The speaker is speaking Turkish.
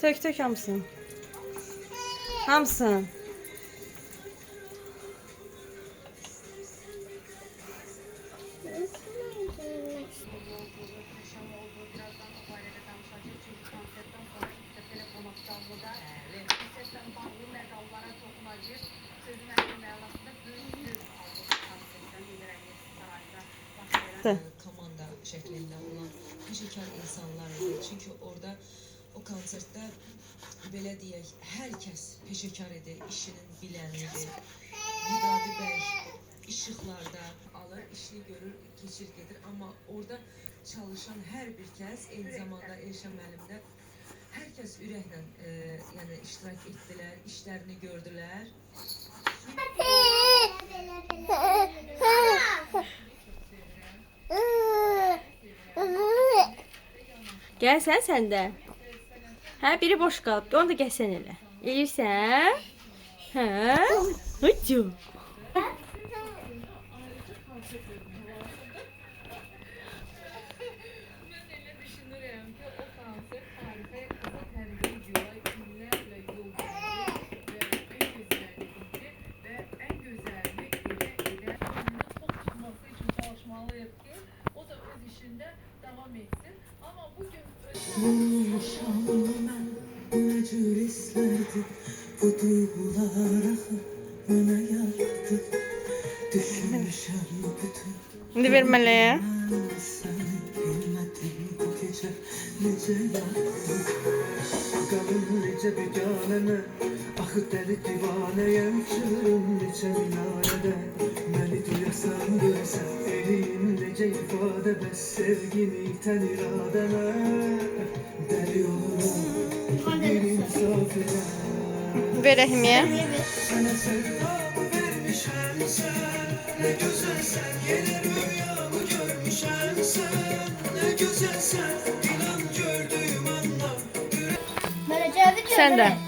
Tök tök hamısını. Hamısını. Komanda şeklinde olan peşəkar insanlar idi. Çünki orada o konsertdə belə deyək, hər kəs peşəkar idi, işinin bilənləri. Vidadi bəy işıqlarda alır, işini görür, keçir gedir. Amma orada çalışan hər bir kəs, eyni zamanda Elşən müəllim də hər kəs ürəklə yəni iştirak etdilər, işlərini gördülər. Gel sen de. Ha biri boş kalıptı. Onu da gel sen elə. Elirsən? Ha? Hıcı. Bu duygular bana yattı. Düşünmüşüm bütün. Şimdi vermeli. Sen bilmedin bu gece nece yattı. Bakalım nece bir caneme. Ah deli divaneyem çığırım nece minarede. Beni duyasan görsen elin nece ifade be sevgini ten irademe. Deli yoluna bir insafire. Verehmiye. Sana sevdamı vermişen sen. Ne güzel sen yeni rüyamı görmüşen sen. Ne güzel sen inan gördüğüm anda. Sen de.